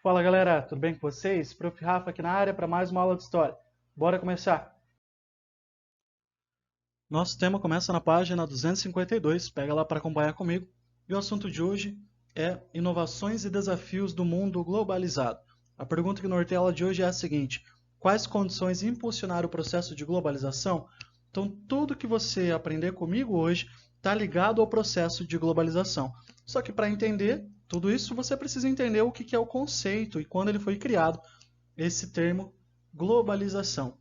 Fala galera, tudo bem com vocês? Prof. Rafa aqui na área para mais uma aula de história. Bora começar! Nosso tema começa na página 252, pega lá para acompanhar comigo. E o assunto de hoje é inovações e desafios do mundo globalizado. A pergunta que norteia a aula de hoje é a seguinte: quais condições impulsionaram o processo de globalização? Então, tudo que você aprender comigo hoje está ligado ao processo de globalização. Só que para entender tudo isso, você precisa entender o que é o conceito e quando ele foi criado, esse termo globalização.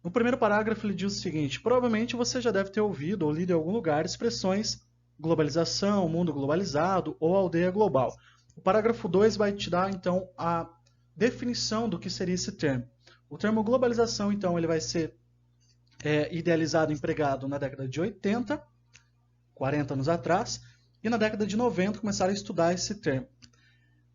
No primeiro parágrafo ele diz o seguinte: provavelmente você já deve ter ouvido ou lido em algum lugar expressões globalização, mundo globalizado ou aldeia global. O parágrafo 2 vai te dar então a definição do que seria esse termo. O termo globalização então ele vai ser idealizado e empregado na década de 80, 40 anos atrás, e na década de 90 começaram a estudar esse termo.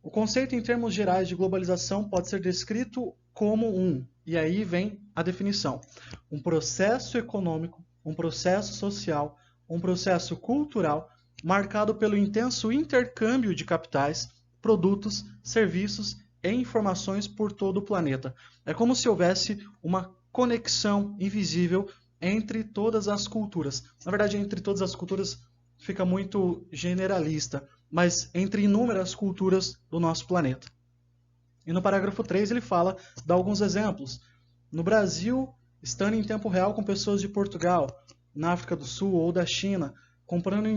O conceito em termos gerais de globalização pode ser descrito como e aí vem a definição, um processo econômico, um processo social, um processo cultural marcado pelo intenso intercâmbio de capitais, produtos, serviços e informações por todo o planeta. É como se houvesse uma conexão invisível entre todas as culturas. Na verdade, entre todas as culturas fica muito generalista, mas entre inúmeras culturas do nosso planeta. E no parágrafo 3 ele fala, dá alguns exemplos. No Brasil, estando em tempo real com pessoas de Portugal, na África do Sul ou da China, comprando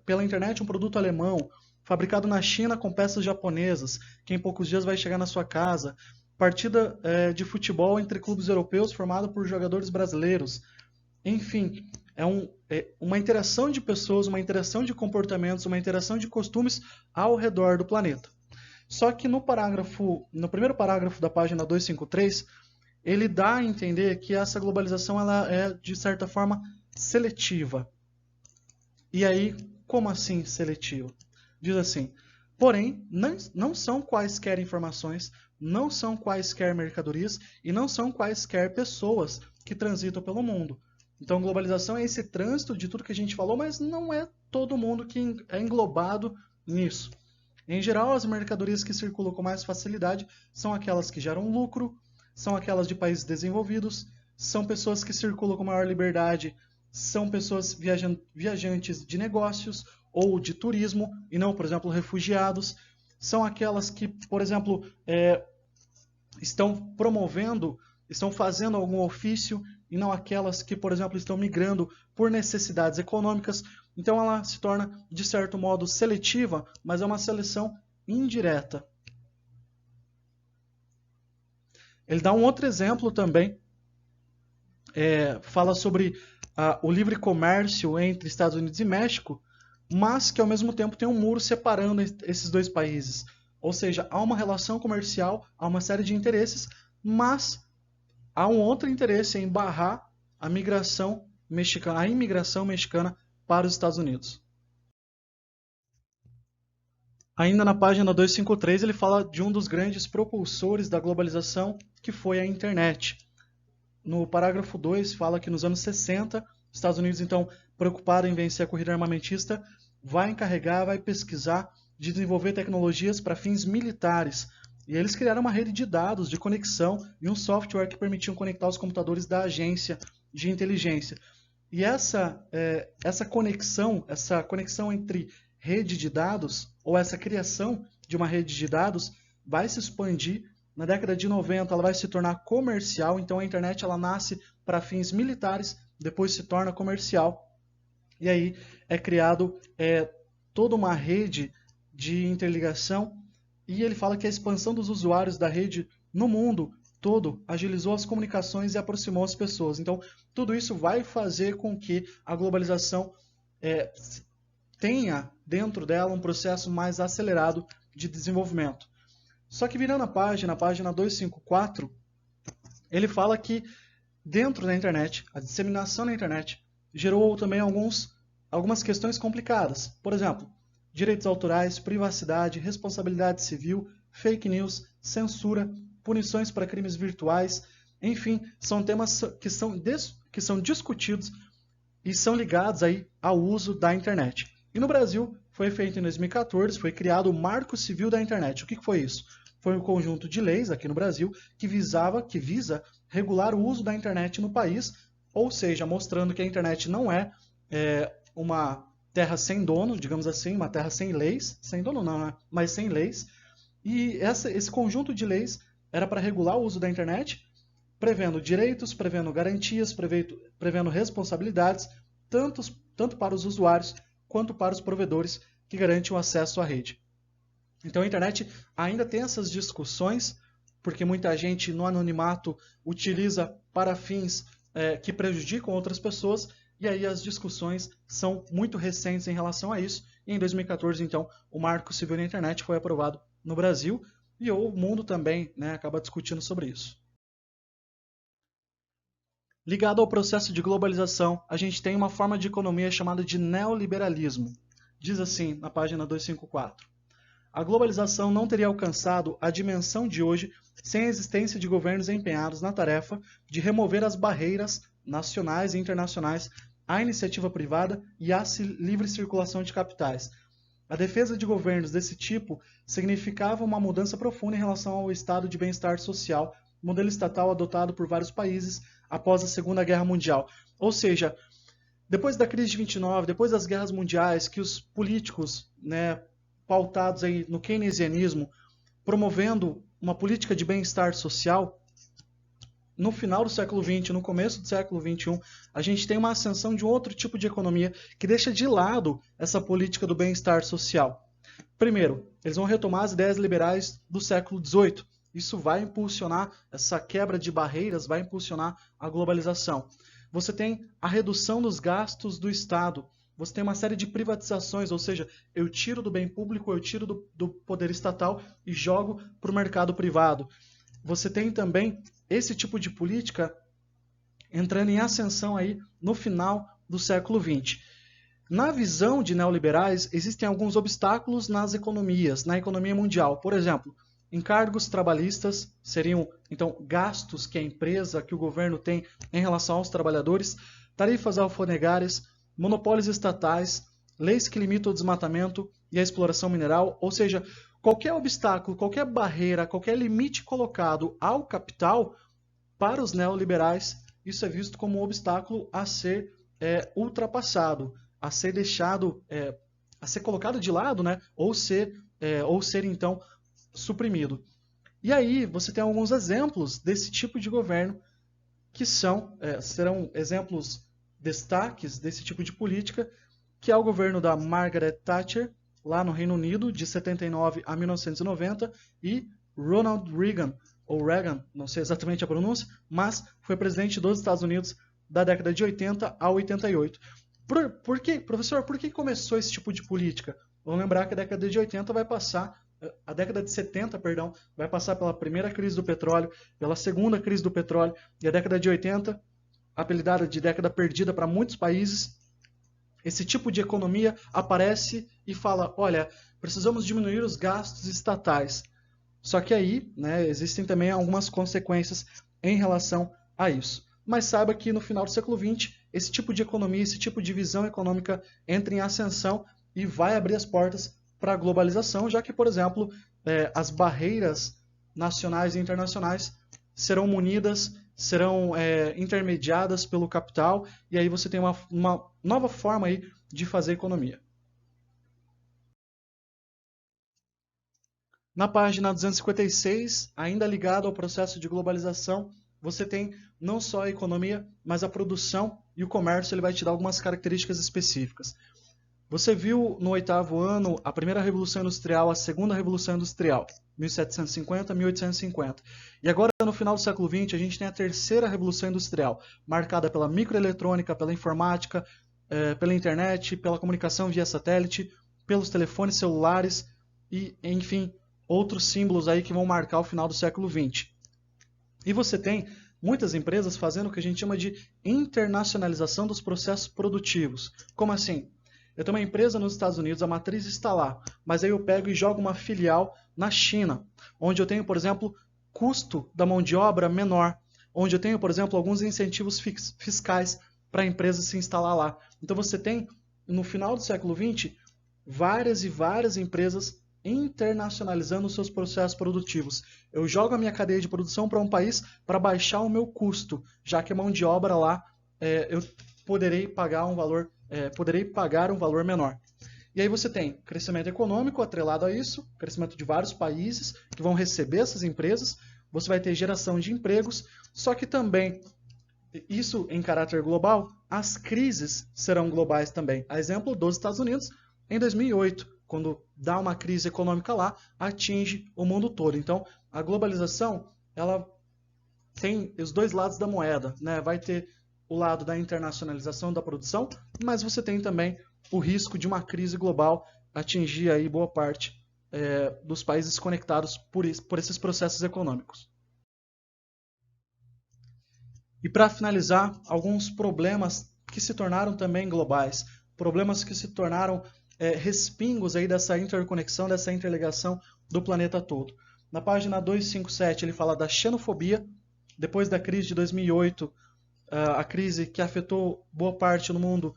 pela internet um produto alemão, fabricado na China com peças japonesas, que em poucos dias vai chegar na sua casa, partida de futebol entre clubes europeus formado por jogadores brasileiros. Enfim, uma interação de pessoas, uma interação de comportamentos, uma interação de costumes ao redor do planeta. Só que no primeiro parágrafo da página 253, ele dá a entender que essa globalização ela é, de certa forma, seletiva. E aí, como assim seletiva? Diz assim: porém, não são quaisquer informações, não são quaisquer mercadorias e não são quaisquer pessoas que transitam pelo mundo. Então, globalização é esse trânsito de tudo que a gente falou, mas não é todo mundo que é englobado nisso. Em geral, as mercadorias que circulam com mais facilidade são aquelas que geram lucro, são aquelas de países desenvolvidos, são pessoas que circulam com maior liberdade, são pessoas viajantes de negócios ou de turismo, e não, por exemplo, refugiados. São aquelas que, por exemplo, estão promovendo, estão fazendo algum ofício, e não aquelas que, por exemplo, estão migrando por necessidades econômicas. Então ela se torna, de certo modo, seletiva, mas é uma seleção indireta. Ele dá um outro exemplo também, fala sobre o livre comércio entre Estados Unidos e México, mas que ao mesmo tempo tem um muro separando esses dois países. Ou seja, há uma relação comercial, há uma série de interesses, mas há um outro interesse em barrar a imigração mexicana para os Estados Unidos. Ainda na página 253 ele fala de um dos grandes propulsores da globalização, que foi a internet. No parágrafo 2 fala que nos anos 60, os Estados Unidos, então, preocupado em vencer a corrida armamentista, vai pesquisar, de desenvolver tecnologias para fins militares. E eles criaram uma rede de dados, de conexão e um software que permitiam conectar os computadores da agência de inteligência. E essa conexão entre rede de dados, ou essa criação de uma rede de dados, vai se expandir. Na década de 90 ela vai se tornar comercial, então a internet ela nasce para fins militares, depois se torna comercial. E aí é criado toda uma rede de interligação, e ele fala que a expansão dos usuários da rede no mundo todo agilizou as comunicações e aproximou as pessoas. Então, tudo isso vai fazer com que a globalização tenha dentro dela um processo mais acelerado de desenvolvimento. Só que virando a página 254, ele fala que dentro da internet, a disseminação na internet gerou também algumas questões complicadas. Por exemplo, direitos autorais, privacidade, responsabilidade civil, fake news, censura, punições para crimes virtuais, enfim, são temas que são discutidos e são ligados aí ao uso da internet. E no Brasil foi feito em 2014, foi criado o Marco Civil da Internet. O que foi isso? foi um conjunto de leis aqui no Brasil que visa regular o uso da internet no país, ou seja, mostrando que a internet não é, uma terra sem dono, digamos assim, uma terra sem leis, sem dono não, né? Mas sem leis. E esse conjunto de leis era para regular o uso da internet, prevendo direitos, prevendo garantias, prevendo responsabilidades, tanto para os usuários quanto para os provedores que garantem o acesso à rede. Então a internet ainda tem essas discussões, porque muita gente no anonimato utiliza para fins que prejudicam outras pessoas, e aí as discussões são muito recentes em relação a isso. E em 2014, então, o Marco Civil da Internet foi aprovado no Brasil, e o mundo também, né, acaba discutindo sobre isso. Ligado ao processo de globalização, a gente tem uma forma de economia chamada de neoliberalismo. Diz assim na página 254. A globalização não teria alcançado a dimensão de hoje sem a existência de governos empenhados na tarefa de remover as barreiras nacionais e internacionais à iniciativa privada e à livre circulação de capitais. A defesa de governos desse tipo significava uma mudança profunda em relação ao estado de bem-estar social, modelo estatal adotado por vários países após a Segunda Guerra Mundial. Ou seja, depois da crise de 29, depois das guerras mundiais, que os políticos, né, pautados aí no keynesianismo, promovendo uma política de bem-estar social, no final do século XX, no começo do século XXI, a gente tem uma ascensão de um outro tipo de economia que deixa de lado essa política do bem-estar social. Primeiro, eles vão retomar as ideias liberais do século XVIII. Isso vai impulsionar essa quebra de barreiras, vai impulsionar a globalização. Você tem a redução dos gastos do Estado. Você tem uma série de privatizações, ou seja, eu tiro do bem público, eu tiro do poder estatal e jogo para o mercado privado. Você tem também esse tipo de política entrando em ascensão aí no final do século XX. Na visão de neoliberais, existem alguns obstáculos nas economias, na economia mundial. Por exemplo, encargos trabalhistas seriam, então, gastos que a empresa, que o governo tem em relação aos trabalhadores, tarifas alfandegárias, monopólios estatais, leis que limitam o desmatamento e a exploração mineral, ou seja, qualquer obstáculo, qualquer barreira, qualquer limite colocado ao capital, para os neoliberais, isso é visto como um obstáculo a ser ultrapassado, a ser deixado, a ser colocado de lado, né? ou ser então suprimido. E aí você tem alguns exemplos desse tipo de governo que serão exemplos destaques desse tipo de política, que é o governo da Margaret Thatcher, lá no Reino Unido, de 79 a 1990, e Ronald Reagan, ou Reagan, não sei exatamente a pronúncia, mas foi presidente dos Estados Unidos da década de 80 a 88. Professor, por que começou esse tipo de política? Vamos lembrar que a década de 80 vai passar, a década de 70, perdão, vai passar pela primeira crise do petróleo, pela segunda crise do petróleo, e a década de 80, apelidada de década perdida para muitos países, esse tipo de economia aparece e fala, olha, precisamos diminuir os gastos estatais. Só que aí, né, existem também algumas consequências em relação a isso. Mas saiba que no final do século XX, esse tipo de economia, esse tipo de visão econômica entra em ascensão e vai abrir as portas para a globalização, já que, por exemplo, as barreiras nacionais e internacionais serão munidas, serão intermediadas pelo capital, e aí você tem uma nova forma aí de fazer economia. Na página 256, ainda ligado ao processo de globalização, você tem não só a economia, mas a produção e o comércio, ele vai te dar algumas características específicas. Você viu no 8º ano a primeira Revolução Industrial, a segunda Revolução Industrial, 1750 a 1850. E agora, no final do século XX, a gente tem a terceira Revolução Industrial, marcada pela microeletrônica, pela informática, pela internet, pela comunicação via satélite, pelos telefones celulares e, enfim, outros símbolos aí que vão marcar o final do século XX. E você tem muitas empresas fazendo o que a gente chama de internacionalização dos processos produtivos. Como assim? Eu tenho uma empresa nos Estados Unidos, a matriz está lá, mas aí eu pego e jogo uma filial na China, onde eu tenho, por exemplo, custo da mão de obra menor, onde eu tenho, por exemplo, alguns incentivos fiscais para a empresa se instalar lá. Então você tem, no final do século XX, várias e várias empresas internacionalizando os seus processos produtivos. Eu jogo a minha cadeia de produção para um país para baixar o meu custo, já que a mão de obra lá eu poderei pagar um valor menor. E aí você tem crescimento econômico atrelado a isso, crescimento de vários países que vão receber essas empresas, você vai ter geração de empregos, só que também, isso em caráter global, as crises serão globais também. A exemplo dos Estados Unidos, em 2008, quando dá uma crise econômica lá, atinge o mundo todo. Então, a globalização, ela tem os dois lados da moeda, né? Vai ter o lado da internacionalização da produção, mas você tem também o risco de uma crise global atingir aí boa parte dos países conectados por esses processos econômicos. E para finalizar, alguns problemas que se tornaram também globais, problemas que se tornaram respingos aí dessa interconexão, dessa interligação do planeta todo. Na página 257 ele fala da xenofobia, depois da crise de 2008, a crise que afetou boa parte do mundo,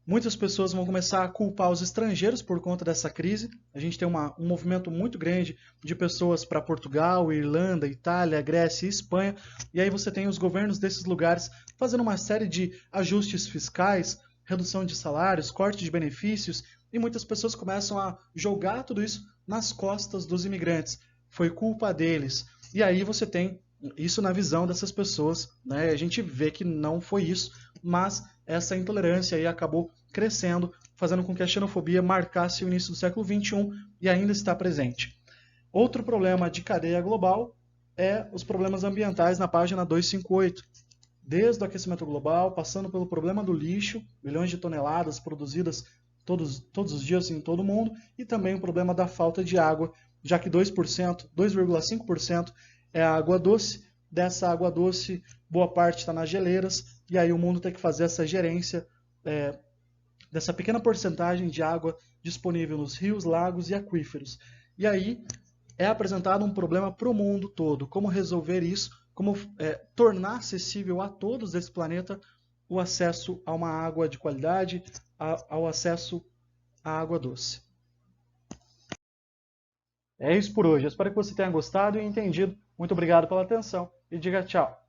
muitas pessoas vão começar a culpar os estrangeiros por conta dessa crise. A gente tem um movimento muito grande de pessoas para Portugal, Irlanda, Itália, Grécia e Espanha. E aí você tem os governos desses lugares fazendo uma série de ajustes fiscais, redução de salários, corte de benefícios, e muitas pessoas começam a jogar tudo isso nas costas dos imigrantes. Foi culpa deles. E aí você tem isso na visão dessas pessoas, né? A gente vê que não foi isso, mas essa intolerância aí acabou crescendo, fazendo com que a xenofobia marcasse o início do século XXI e ainda está presente. Outro problema de cadeia global é os problemas ambientais na página 258. Desde o aquecimento global, passando pelo problema do lixo, milhões de toneladas produzidas todos os dias em todo o mundo, e também o problema da falta de água, já que 2,5% é a água doce. Dessa água doce, boa parte está nas geleiras, e aí o mundo tem que fazer essa gerência dessa pequena porcentagem de água disponível nos rios, lagos e aquíferos. E aí é apresentado um problema para o mundo todo. Como resolver isso? Como tornar acessível a todos desse planeta o acesso a uma água de qualidade, ao acesso à água doce. É isso por hoje. Eu espero que você tenha gostado e entendido. Muito obrigado pela atenção e diga tchau.